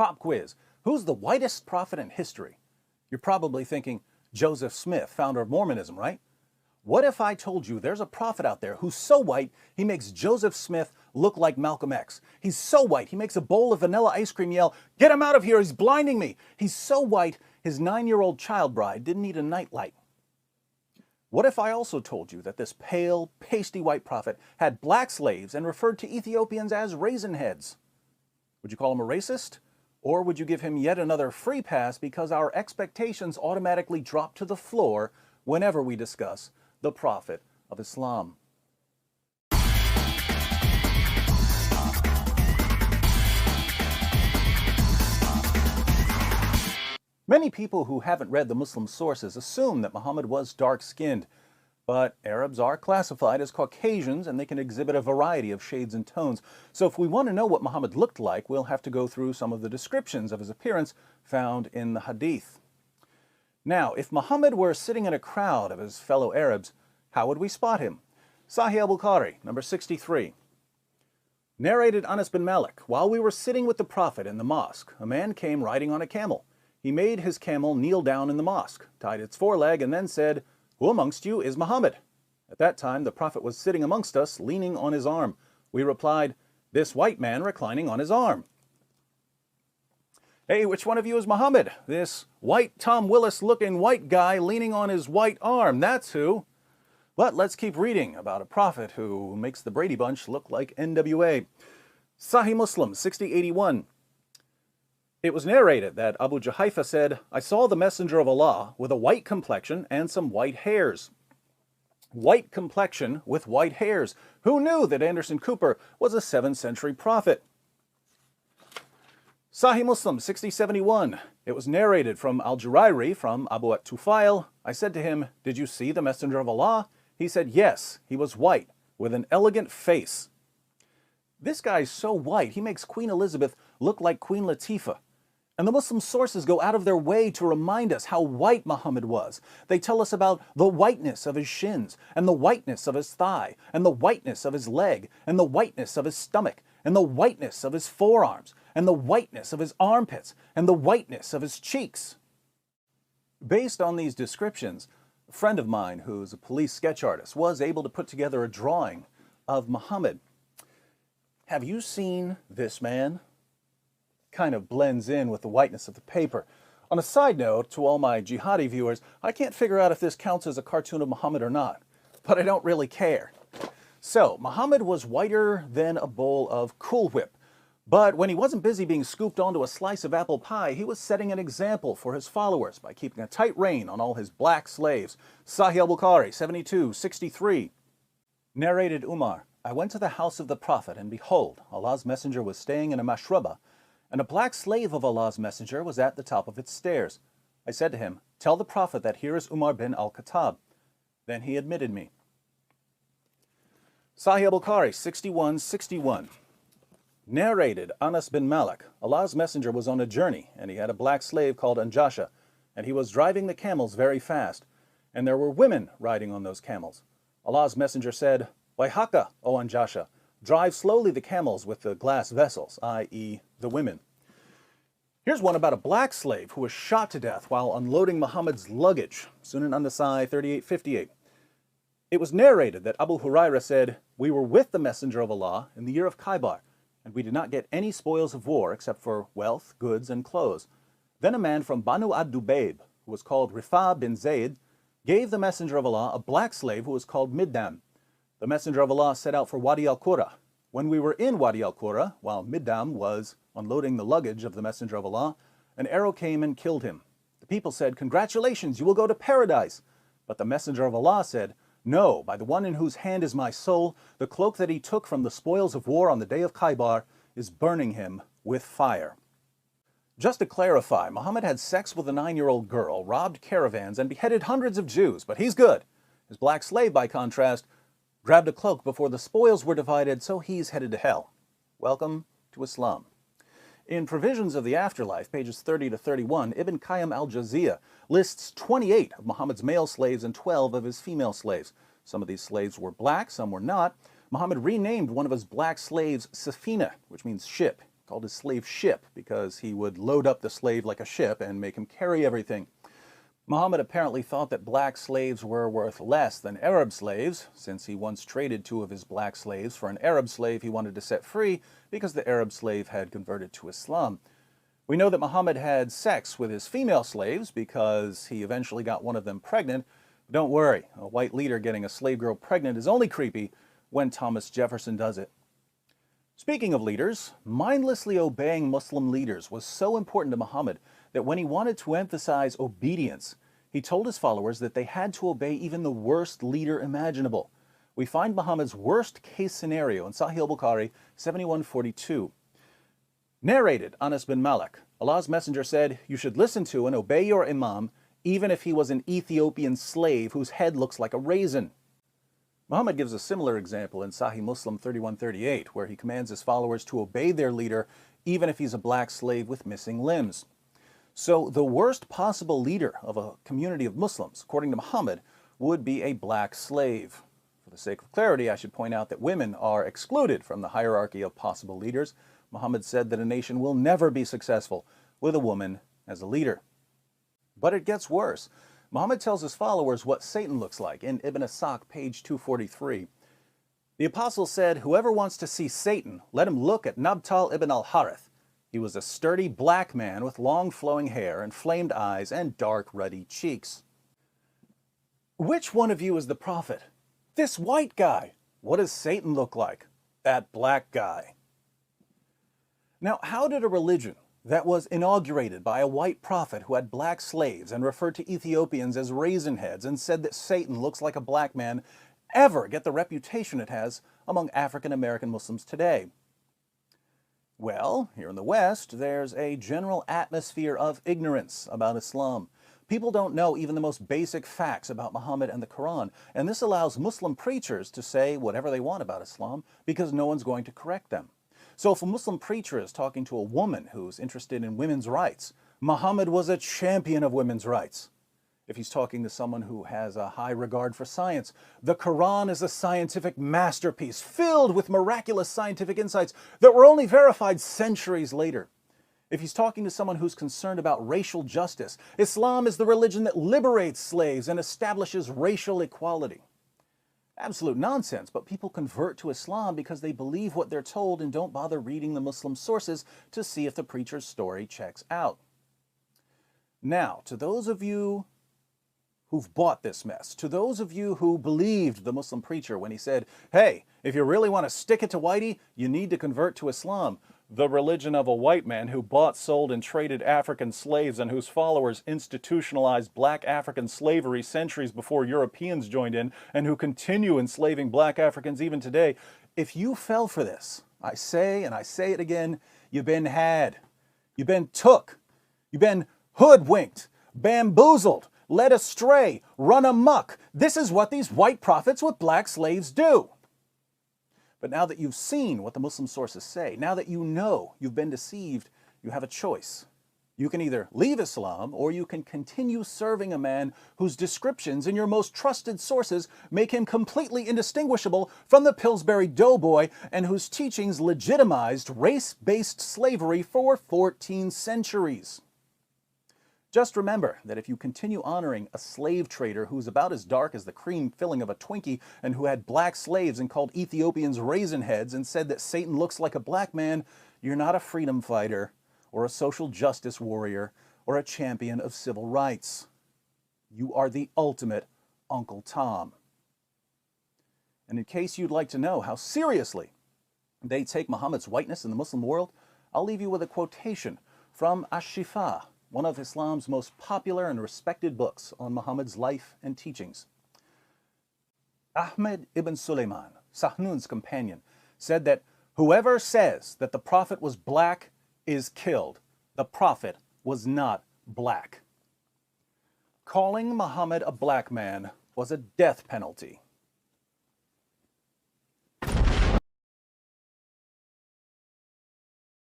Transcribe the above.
Pop quiz. Who's the whitest prophet in history? You're probably thinking Joseph Smith, founder of Mormonism, right? What if I told you there's a prophet out there who's so white he makes Joseph Smith look like Malcolm X? He's so white he makes a bowl of vanilla ice cream yell, "Get him out of here, he's blinding me!" He's so white his 9-year-old child bride didn't need a nightlight. What if I also told you that this pale, pasty white prophet had black slaves and referred to Ethiopians as raisin heads? Would you call him a racist? Or would you give him yet another free pass because our expectations automatically drop to the floor whenever we discuss the Prophet of Islam? Many people who haven't read the Muslim sources assume that Muhammad was dark-skinned, but Arabs are classified as Caucasians and they can exhibit a variety of shades and tones. So if we want to know what Muhammad looked like, we'll have to go through some of the descriptions of his appearance found in the Hadith. Now, if Muhammad were sitting in a crowd of his fellow Arabs, how would we spot him? Sahih al-Bukhari, number 63. Narrated Anas bin Malik, while we were sitting with the Prophet in the mosque, a man came riding on a camel. He made his camel kneel down in the mosque, tied its foreleg, and then said, "Who amongst you is Muhammad?" At that time, the Prophet was sitting amongst us, leaning on his arm. We replied, "This white man reclining on his arm." "Hey, which one of you is Muhammad?" "This white Tom Willis-looking white guy leaning on his white arm, that's who." But let's keep reading about a prophet who makes the Brady Bunch look like NWA. Sahih Muslim, 6081. It was narrated that Abu Juhayfa said, "I saw the Messenger of Allah with a white complexion and some white hairs." White complexion with white hairs. Who knew that Anderson Cooper was a 7th century prophet? Sahih Muslim 6071. It was narrated from Al-Jurairi from Abu at-Tufail. I said to him, "Did you see the Messenger of Allah?" He said, "Yes, he was white with an elegant face." This guy's so white, he makes Queen Elizabeth look like Queen Latifah. And the Muslim sources go out of their way to remind us how white Muhammad was. They tell us about the whiteness of his shins, and the whiteness of his thigh, and the whiteness of his leg, and the whiteness of his stomach, and the whiteness of his forearms, and the whiteness of his armpits, and the whiteness of his cheeks. Based on these descriptions, a friend of mine who's a police sketch artist was able to put together a drawing of Muhammad. Have you seen this man? Kind of blends in with the whiteness of the paper. On a side note, to all my jihadi viewers, I can't figure out if this counts as a cartoon of Muhammad or not, but I don't really care. So, Muhammad was whiter than a bowl of Cool Whip, but when he wasn't busy being scooped onto a slice of apple pie, he was setting an example for his followers by keeping a tight rein on all his black slaves. Sahih al-Bukhari, 7263. Narrated Umar, I went to the house of the Prophet, and behold, Allah's Messenger was staying in a mashraba, and a black slave of Allah's Messenger was at the top of its stairs. I said to him, "Tell the Prophet that here is Umar bin al-Khattab." Then he admitted me. Sahih al-Bukhari, 6161. Narrated Anas bin Malik, Allah's Messenger was on a journey, and he had a black slave called Anjasha, and he was driving the camels very fast, and there were women riding on those camels. Allah's Messenger said, "Wayhaka, O Anjasha, drive slowly the camels with the glass vessels," i.e. the women. Here's one about a black slave who was shot to death while unloading Muhammad's luggage. Sunan an-Nasai 3858. It was narrated that Abu Huraira said, "We were with the Messenger of Allah in the year of Khaybar, and we did not get any spoils of war except for wealth, goods, and clothes. Then a man from Banu ad-Dubayb, who was called Rifa bin Zayd, gave the Messenger of Allah a black slave who was called Middam. The Messenger of Allah set out for Wadi al-Qura. When we were in Wadi al-Qura, while Middam was unloading the luggage of the Messenger of Allah, an arrow came and killed him. The people said, 'Congratulations, you will go to paradise.' But the Messenger of Allah said, 'No, by the one in whose hand is my soul, the cloak that he took from the spoils of war on the day of Khaybar is burning him with fire.'" Just to clarify, Muhammad had sex with a 9-year-old girl, robbed caravans, and beheaded hundreds of Jews, but he's good. His black slave, by contrast, grabbed a cloak before the spoils were divided, so he's headed to hell. Welcome to Islam. In Provisions of the Afterlife, pages 30 to 31, Ibn Qayyim al-Jawziyya lists 28 of Muhammad's male slaves and 12 of his female slaves. Some of these slaves were black, some were not. Muhammad renamed one of his black slaves Safina, which means ship. called his slave ship, because he would load up the slave like a ship and make him carry everything. Muhammad apparently thought that black slaves were worth less than Arab slaves, since he once traded 2 of his black slaves for an Arab slave he wanted to set free because the Arab slave had converted to Islam. We know that Muhammad had sex with his female slaves because he eventually got one of them pregnant. But don't worry, a white leader getting a slave girl pregnant is only creepy when Thomas Jefferson does it. Speaking of leaders, mindlessly obeying Muslim leaders was so important to Muhammad that when he wanted to emphasize obedience, he told his followers that they had to obey even the worst leader imaginable. We find Muhammad's worst case scenario in Sahih al-Bukhari 7142. Narrated Anas bin Malik, Allah's messenger said, "You should listen to and obey your imam, even if he was an Ethiopian slave whose head looks like a raisin." Muhammad gives a similar example in Sahih Muslim 3138, where he commands his followers to obey their leader, even if he's a black slave with missing limbs. So the worst possible leader of a community of Muslims, according to Muhammad, would be a black slave. For the sake of clarity, I should point out that women are excluded from the hierarchy of possible leaders. Muhammad said that a nation will never be successful with a woman as a leader. But it gets worse. Muhammad tells his followers what Satan looks like in Ibn Asaq, page 243. The apostle said, "Whoever wants to see Satan, let him look at Nabtal ibn al-Harith. He was a sturdy black man with long flowing hair, inflamed eyes, and dark ruddy cheeks." Which one of you is the prophet? This white guy. What does Satan look like? That black guy. Now, how did a religion that was inaugurated by a white prophet who had black slaves and referred to Ethiopians as raisin heads and said that Satan looks like a black man ever get the reputation it has among African American Muslims today? Well, here in the West, there's a general atmosphere of ignorance about Islam. People don't know even the most basic facts about Muhammad and the Quran, and this allows Muslim preachers to say whatever they want about Islam because no one's going to correct them. So if a Muslim preacher is talking to a woman who's interested in women's rights, Muhammad was a champion of women's rights. If he's talking to someone who has a high regard for science, the Quran is a scientific masterpiece filled with miraculous scientific insights that were only verified centuries later. If he's talking to someone who's concerned about racial justice, Islam is the religion that liberates slaves and establishes racial equality. Absolute nonsense, but people convert to Islam because they believe what they're told and don't bother reading the Muslim sources to see if the preacher's story checks out. Now, to those of you who've bought this mess, to those of you who believed the Muslim preacher when he said, "Hey, if you really want to stick it to Whitey, you need to convert to Islam," the religion of a white man who bought, sold, and traded African slaves and whose followers institutionalized black African slavery centuries before Europeans joined in and who continue enslaving black Africans even today. If you fell for this, I say, and I say it again, you've been had. You've been took. You've been hoodwinked, bamboozled, led astray, run amok. This is what these white prophets with black slaves do. But now that you've seen what the Muslim sources say, now that you know you've been deceived, you have a choice. You can either leave Islam or you can continue serving a man whose descriptions in your most trusted sources make him completely indistinguishable from the Pillsbury Doughboy and whose teachings legitimized race-based slavery for 14 centuries. Just remember that if you continue honoring a slave trader who's about as dark as the cream filling of a Twinkie and who had black slaves and called Ethiopians raisin heads and said that Satan looks like a black man, you're not a freedom fighter or a social justice warrior or a champion of civil rights. You are the ultimate Uncle Tom. And in case you'd like to know how seriously they take Muhammad's whiteness in the Muslim world, I'll leave you with a quotation from Ash-Shifa, one of Islam's most popular and respected books on Muhammad's life and teachings. Ahmed ibn Sulaiman, Sahnun's companion, said that whoever says that the Prophet was black is killed. The Prophet was not black. Calling Muhammad a black man was a death penalty.